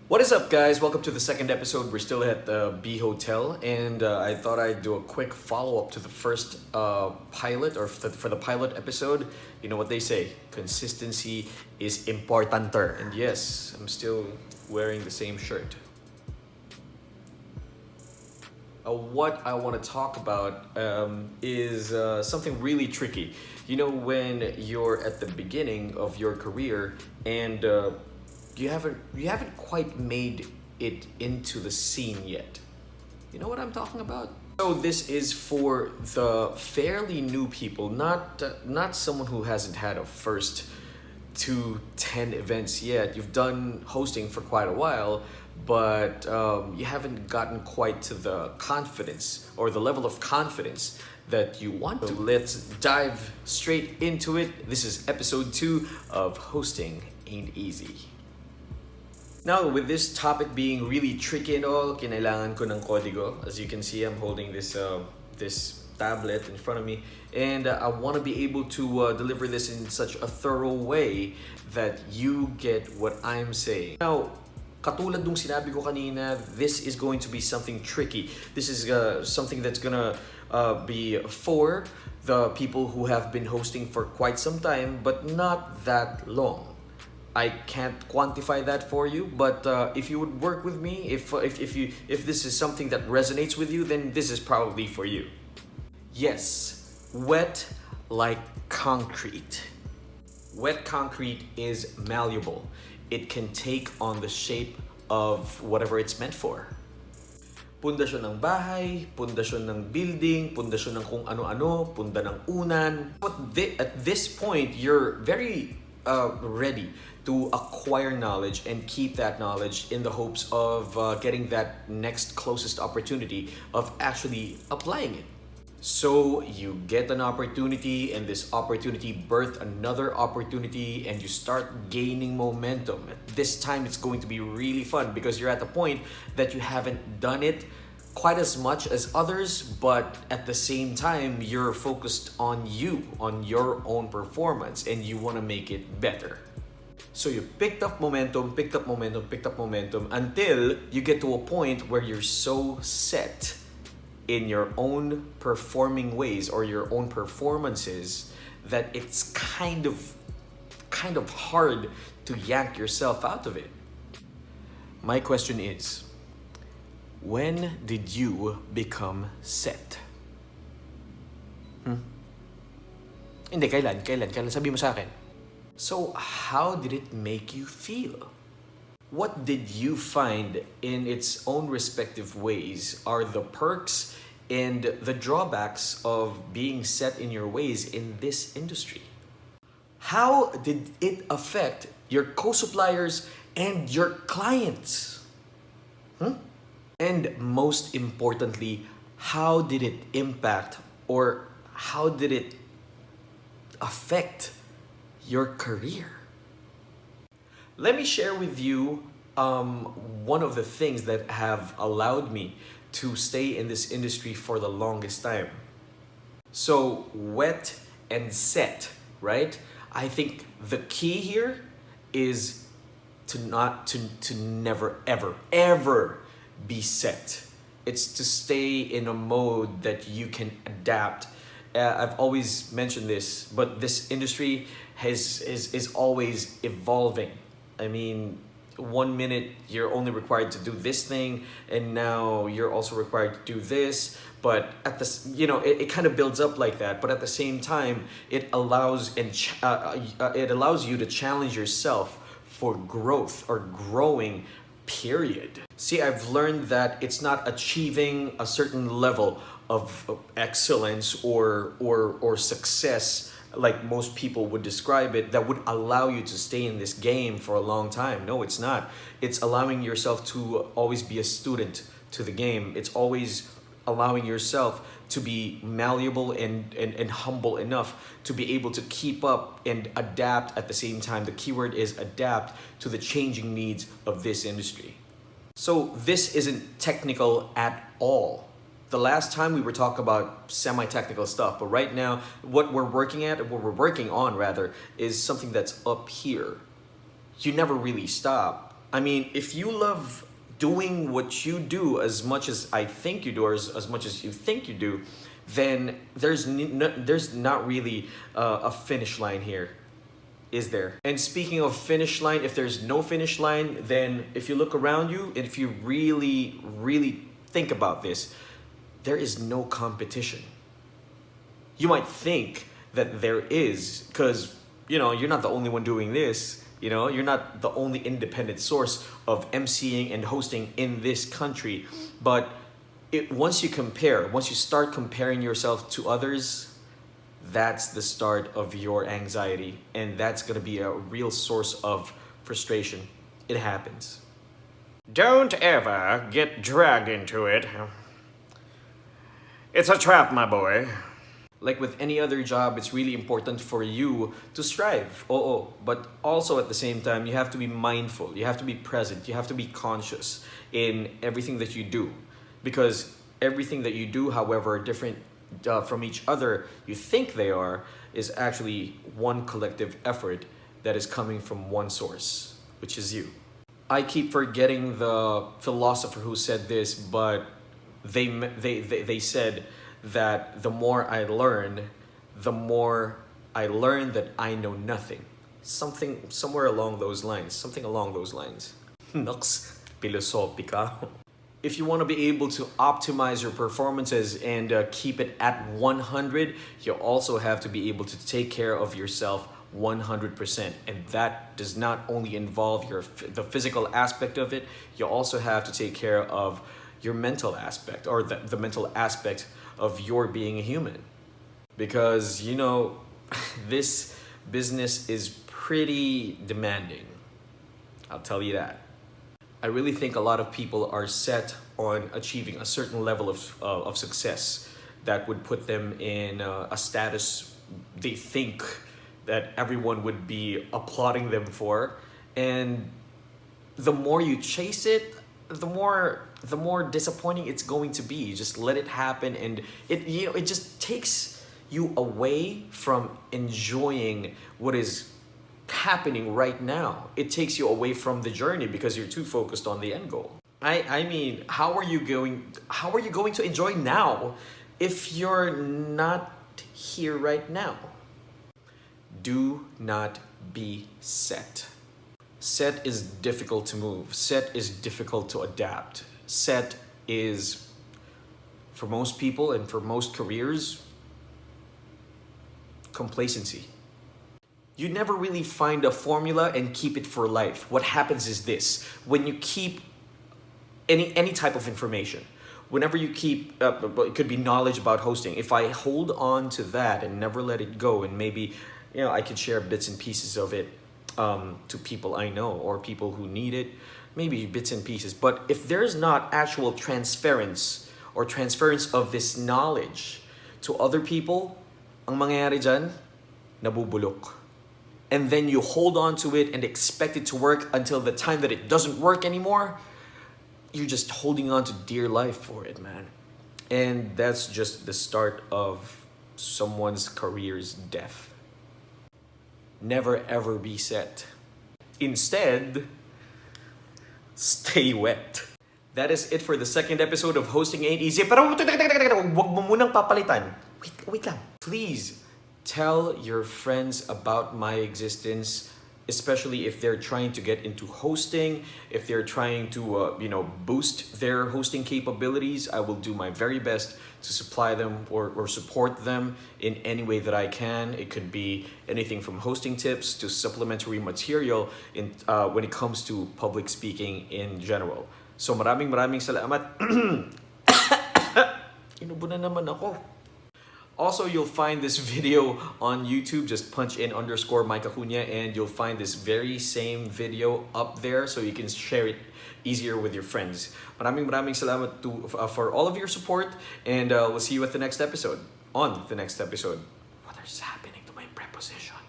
What is up, guys? Welcome to the second episode. We're still at the B Hotel, and I thought I'd do a quick follow-up to the first pilot, or for the pilot episode. You know what they say, consistency is importanter. And yes, I'm still wearing the same shirt. What I want to talk about is something really tricky. You know, when you're at the beginning of your career and you haven't quite made it into the scene yet. You know what I'm talking about? So this is for the fairly new people, not someone who hasn't had a first 10 events yet. You've done hosting for quite a while, but you haven't gotten quite to the confidence or the level of confidence that you want to. Let's dive straight into it. This is episode 2 of Hosting Ain't Easy. Now, with this topic being really tricky and all, kinailangan ko ng kodigo. As you can see, I'm holding this tablet in front of me, and I want to be able to deliver this in such a thorough way that you get what I'm saying. Now, katulad nung sinabi ko kanina, this is going to be something tricky. This is something that's gonna be for the people who have been hosting for quite some time, but not that long. I can't quantify that for you, but if you would work with me, if this is something that resonates with you, then this is probably for you. Yes, wet like concrete. Wet concrete is malleable. It can take on the shape of whatever it's meant for. Pundasyon ng bahay, pundasyon ng building, pundasyon ng kung ano-ano, punda ng unan. At this point, you're very ready to acquire knowledge and keep that knowledge in the hopes of getting that next closest opportunity of actually applying it. So you get an opportunity, and this opportunity birth another opportunity, and you start gaining momentum. This time it's going to be really fun because you're at the point that you haven't done it quite as much as others, but at the same time you're focused on you, on your own performance, and you want to make it better. So you picked up momentum until you get to a point where you're so set in your own performing ways or your own performances that it's kind of hard to yank yourself out of it. My question is, when did you become set? Hindi, kailan? Sabi mo sa akin. So, how did it make you feel? What did you find in its own respective ways are the perks and the drawbacks of being set in your ways in this industry? How did it affect your co-suppliers and your clients? And most importantly, how did it impact or how did it affect your career? Let me share with you one of the things that have allowed me to stay in this industry for the longest time. So, wet and set, right? I think the key here is to never ever be set. It's to stay in a mode that you can adapt. I've always mentioned this, but this industry is always evolving. I mean, 1 minute you're only required to do this thing, and now you're also required to do this. But at this, it kind of builds up like that. But at the same time, it allows you to challenge yourself for growth or growing. Period. See, I've learned that it's not achieving a certain level of excellence or success like most people would describe it that would allow you to stay in this game for a long time. No, it's not. It's allowing yourself to always be a student to the game. It's always allowing yourself to be malleable and humble enough to be able to keep up and adapt at the same time. The keyword is adapt to the changing needs of this industry. So this isn't technical at all. The last time we were talking about semi-technical stuff, but right now what we're working on is something that's up here. You never really stop. I mean, if you love doing what you do as much as I think you do, or as much as you think you do, then there's not really a finish line here, is there? And speaking of finish line, if there's no finish line, then if you look around you and if you really, really think about this, there is no competition. You might think that there is, because you're not the only one doing this. You're not the only independent source of emceeing and hosting in this country. But once you start comparing yourself to others, that's the start of your anxiety, and that's going to be a real source of frustration. It happens. Don't ever get dragged into it. It's a trap, my boy. Like with any other job, it's really important for you to strive. But also at the same time, you have to be mindful. You have to be present. You have to be conscious in everything that you do. Because everything that you do, however different from each other you think they are, is actually one collective effort that is coming from one source, which is you. I keep forgetting the philosopher who said this, but they said that the more I learn that I know nothing. Somewhere along those lines. Something along those lines. Nox filosofika. If you want to be able to optimize your performances and keep it at 100, you also have to be able to take care of yourself 100%. And that does not only involve the physical aspect of it, you also have to take care of your mental aspect, or the mental aspect of your being a human. Because, this business is pretty demanding. I'll tell you that. I really think a lot of people are set on achieving a certain level of success that would put them in a status they think that everyone would be applauding them for. And the more you chase it, the more disappointing it's going to be. You just let it happen, and it just takes you away from enjoying what is happening right now. It takes you away from the journey because you're too focused on the end goal. I mean, how are you going to enjoy now if you're not here right now? Do not be set. Set is difficult to move. Set is difficult to adapt. Set is, for most people and for most careers, complacency. You never really find a formula and keep it for life. What happens is this: when you keep any type of information, whenever you keep, it could be knowledge about hosting. If I hold on to that and never let it go, and maybe I could share bits and pieces of it to people I know or people who need it, maybe bits and pieces. But if there's not actual transference of this knowledge to other people, ang mangyayari dyan, nabubulok. And then you hold on to it and expect it to work until the time that it doesn't work anymore. You're just holding on to dear life for it, man. And that's just the start of someone's career's death. Never ever be set. Instead, stay wet. That is it for the second episode of Hosting Ain't Easy. Pero wag mo munang papalitan. Wait lang. Please tell your friends about my existence, especially if they're trying to get into hosting, if they're trying to boost their hosting capabilities. I will do my very best to supply them or support them in any way that I can. It could be anything from hosting tips to supplementary material when it comes to public speaking in general. So maraming salamat. Inubo na naman ako. Also, you'll find this video on YouTube. Just punch in _Mike Acuña and you'll find this very same video up there so you can share it easier with your friends. Maraming salamat for all of your support, and we'll see you at the next episode. On the next episode. What is happening to my preposition?